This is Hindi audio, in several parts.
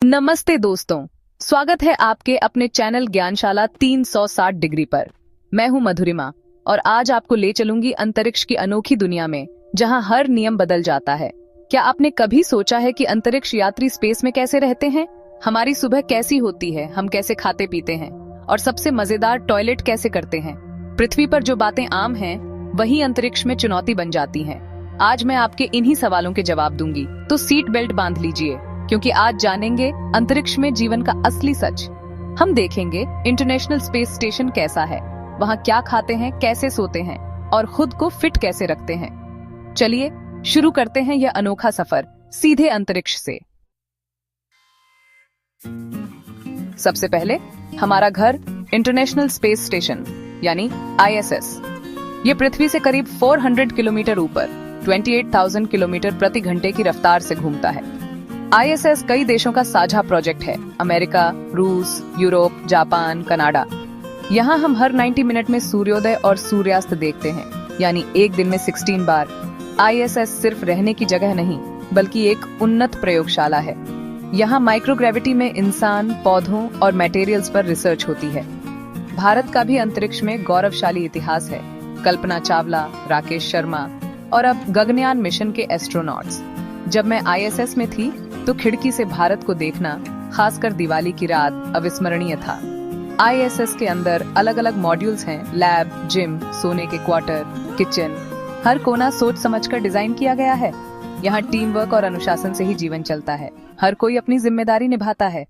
नमस्ते दोस्तों, स्वागत है आपके अपने चैनल ज्ञानशाला 360 डिग्री पर। मैं हूं मधुरिमा और आज आपको ले चलूंगी अंतरिक्ष की अनोखी दुनिया में, जहां हर नियम बदल जाता है। क्या आपने कभी सोचा है कि अंतरिक्ष यात्री स्पेस में कैसे रहते हैं? हमारी सुबह कैसी होती है, हम कैसे खाते पीते हैं और सबसे मजेदार टॉयलेट कैसे करते हैं? पृथ्वी पर जो बातें आम हैं, वही अंतरिक्ष में चुनौती बन जाती हैं। आज मैं आपके इन्हीं सवालों के जवाब दूंगी, तो सीट बेल्ट बांध लीजिए, क्योंकि आज जानेंगे अंतरिक्ष में जीवन का असली सच। हम देखेंगे इंटरनेशनल स्पेस स्टेशन कैसा है, वहाँ क्या खाते हैं, कैसे सोते हैं और खुद को फिट कैसे रखते हैं। चलिए शुरू करते हैं यह अनोखा सफर सीधे अंतरिक्ष से। सबसे पहले हमारा घर इंटरनेशनल स्पेस स्टेशन यानी ISS। ये पृथ्वी से करीब 400 किलोमीटर ऊपर 28,000 किलोमीटर प्रति घंटे की रफ्तार से घूमता है। ISS कई देशों का साझा प्रोजेक्ट है, अमेरिका, रूस, यूरोप, जापान, कनाडा। यहाँ हम हर 90 मिनट में सूर्योदय और सूर्यास्त देखते हैं, यानी एक दिन में 16 बार। ISS सिर्फ रहने की जगह नहीं, बल्कि एक उन्नत प्रयोगशाला है। यहाँ माइक्रोग्रेविटी में इंसान, पौधों और मटेरियल्स पर रिसर्च होती है। भारत का भी अंतरिक्ष में गौरवशाली इतिहास है। कल्पना चावला, राकेश शर्मा और अब गगनयान मिशन के एस्ट्रोनॉट्स। जब मैं ISS में थी तो खिड़की से भारत को देखना, खासकर दिवाली की रात, अविस्मरणीय था। ISS के अंदर अलग अलग मॉड्यूल्स हैं, लैब, जिम, सोने के क्वार्टर, किचन। हर कोना सोच समझकर डिजाइन किया गया है। यहाँ टीम वर्क और अनुशासन से ही जीवन चलता है। हर कोई अपनी जिम्मेदारी निभाता है।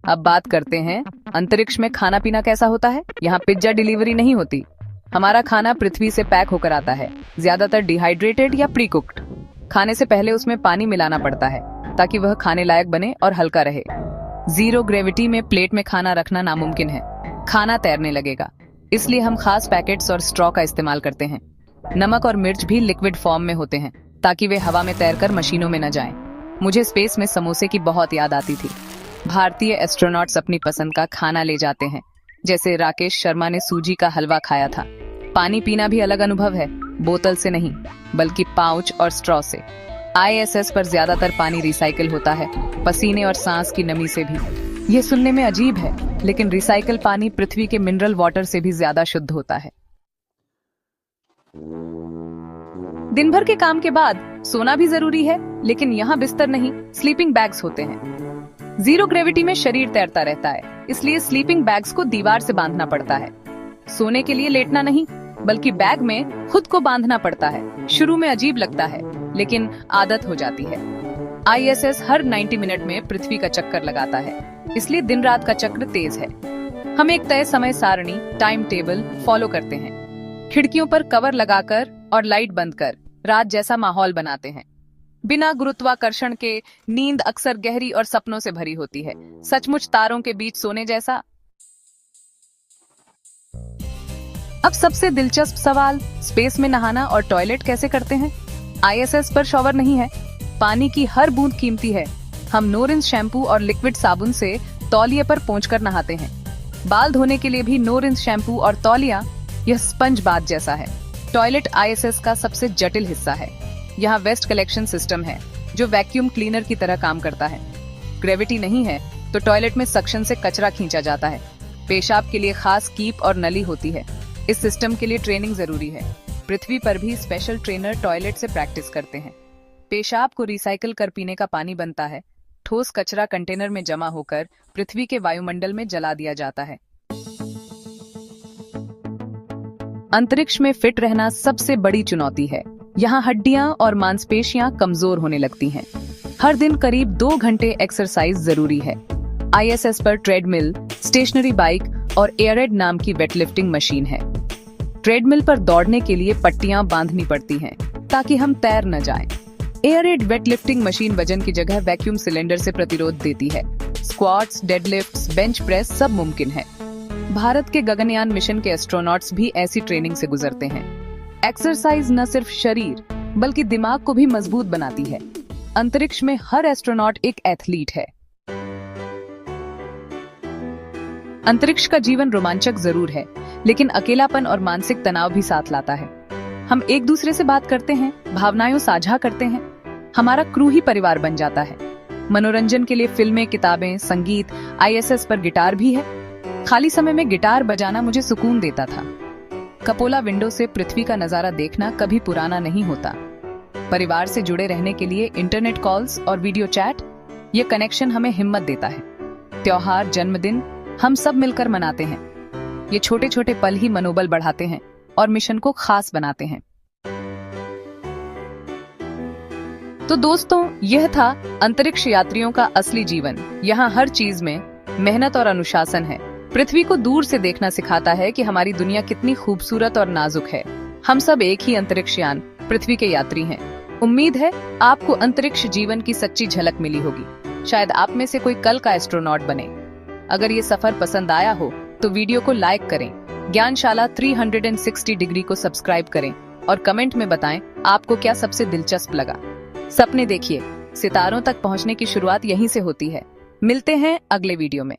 अब बात करते हैं अंतरिक्ष में खाना पीना कैसा होता है। यहाँ पिज्जा डिलीवरी नहीं होती। हमारा खाना पृथ्वी से पैक होकर आता है, ज्यादातर डिहाइड्रेटेड या प्री कुक्ड। खाने से पहले उसमें पानी मिलाना पड़ता है ताकि वह खाने लायक बने और हल्का रहे। जीरो ग्रेविटी में प्लेट में खाना रखना नामुमकिन है, खाना तैरने लगेगा। इसलिए हम खास पैकेट्स और स्ट्रॉ का इस्तेमाल करते हैं। नमक और मिर्च भी लिक्विड फॉर्म में होते हैं ताकि वे हवा में तैरकर मशीनों में न जाएं। मुझे स्पेस में समोसे की बहुत याद आती थी। भारतीय एस्ट्रोनॉट्स अपनी पसंद का खाना ले जाते हैं, जैसे राकेश शर्मा ने सूजी का हलवा खाया था। पानी पीना भी अलग अनुभव है, बोतल से नहीं बल्कि पाउच और स्ट्रॉ से। ISS पर ज्यादातर पानी रिसाइकिल होता है, पसीने और सांस की नमी से भी। ये सुनने में अजीब है, लेकिन रिसाइकिल पानी पृथ्वी के मिनरल वाटर से भी ज्यादा शुद्ध होता है। दिन भर के काम के बाद सोना भी जरूरी है, लेकिन यहाँ बिस्तर नहीं, स्लीपिंग बैग्स होते हैं। जीरो ग्रेविटी में शरीर तैरता रहता है, इसलिए स्लीपिंग बैग्स को दीवार से बांधना पड़ता है। सोने के लिए लेटना नहीं, बल्कि बैग में खुद को बांधना पड़ता है। शुरू में अजीब लगता है, लेकिन आदत हो जाती है। ISS हर 90 मिनट में पृथ्वी का चक्कर लगाता है, इसलिए दिन रात का चक्र तेज है। हम एक तय समय सारणी, टाइम टेबल फॉलो करते हैं। खिड़कियों पर कवर लगाकर और लाइट बंद कर रात जैसा माहौल बनाते हैं। बिना गुरुत्वाकर्षण के नींद अक्सर गहरी और सपनों से भरी होती है, सचमुच तारों के बीच सोने जैसा। अब सबसे दिलचस्प सवाल, स्पेस में नहाना और टॉयलेट कैसे करते हैं? ISS पर शॉवर नहीं है, पानी की हर बूंद कीमती है। हम नो रिंस शैम्पू और लिक्विड साबुन से तौलिए पर पोंछकर नहाते हैं। बाल धोने के लिए भी नो रिंस शैम्पू और तौलिया, यह स्पंज बाथ जैसा है। टॉयलेट ISS का सबसे जटिल हिस्सा है। यहाँ वेस्ट कलेक्शन सिस्टम है, जो वैक्यूम क्लीनर की तरह काम करता है। ग्रेविटी नहीं है तो टॉयलेट में सक्शन से कचरा खींचा जाता है। पेशाब के लिए खास कीप और नली होती है। इस सिस्टम के लिए ट्रेनिंग जरूरी है। पृथ्वी पर भी स्पेशल ट्रेनर टॉयलेट से प्रैक्टिस करते हैं। पेशाब को रिसाइकिल कर पीने का पानी बनता है। ठोस कचरा कंटेनर में जमा होकर पृथ्वी के वायुमंडल में जला दिया जाता है। अंतरिक्ष में फिट रहना सबसे बड़ी चुनौती है। यहाँ हड्डियां और मांसपेशियां कमजोर होने लगती हैं। हर दिन करीब 2 घंटे एक्सरसाइज जरूरी है। ISS पर ट्रेडमिल, स्टेशनरी बाइक और एयरेड नाम की वेटलिफ्टिंग मशीन है। ट्रेडमिल पर दौड़ने के लिए पट्टियां बांधनी पड़ती हैं ताकि हम तैर न जाएं। एयरेड वेटलिफ्टिंग मशीन वजन की जगह वैक्यूम सिलेंडर से प्रतिरोध देती है। स्क्वाट्स, डेडलिफ्ट्स, बेंच प्रेस सब मुमकिन है। भारत के गगनयान मिशन के एस्ट्रोनॉट्स भी ऐसी ट्रेनिंग से गुजरते हैं। एक्सरसाइज न सिर्फ शरीर बल्कि दिमाग को भी मजबूत बनाती है। अंतरिक्ष में हर एस्ट्रोनॉट एक एथलीट है। अंतरिक्ष का जीवन रोमांचक जरूर है, लेकिन अकेलापन और मानसिक तनाव भी साथ लाता है। हम एक दूसरे से बात करते हैं, भावनाएं साझा करते हैं, हमारा क्रू ही परिवार बन जाता है। मनोरंजन के लिए फिल्में, किताबें, संगीत, आईएसएस पर गिटार भी है। खाली समय में गिटार बजाना मुझे सुकून देता था। कपोला विंडो से पृथ्वी का नजारा देखना कभी पुराना नहीं होता। परिवार से जुड़े रहने के लिए इंटरनेट कॉल्स और वीडियो चैट, ये कनेक्शन हमें हिम्मत देता है। त्योहार, जन्मदिन हम सब मिलकर मनाते हैं। ये छोटे छोटे पल ही मनोबल बढ़ाते हैं और मिशन को खास बनाते हैं। तो दोस्तों, यह था अंतरिक्ष यात्रियों का असली जीवन। यहाँ हर चीज में मेहनत और अनुशासन है। पृथ्वी को दूर से देखना सिखाता है कि हमारी दुनिया कितनी खूबसूरत और नाजुक है। हम सब एक ही अंतरिक्ष यान पृथ्वी के यात्री हैं। उम्मीद है आपको अंतरिक्ष जीवन की सच्ची झलक मिली होगी। शायद आप में से कोई कल का एस्ट्रोनॉट बने। अगर ये सफर पसंद आया हो तो वीडियो को लाइक करें, ज्ञानशाला 360 डिग्री को सब्सक्राइब करें और कमेंट में बताएं आपको क्या सबसे दिलचस्प लगा। सपने देखिए, सितारों तक पहुंचने की शुरुआत यहीं से होती है। मिलते हैं अगले वीडियो में।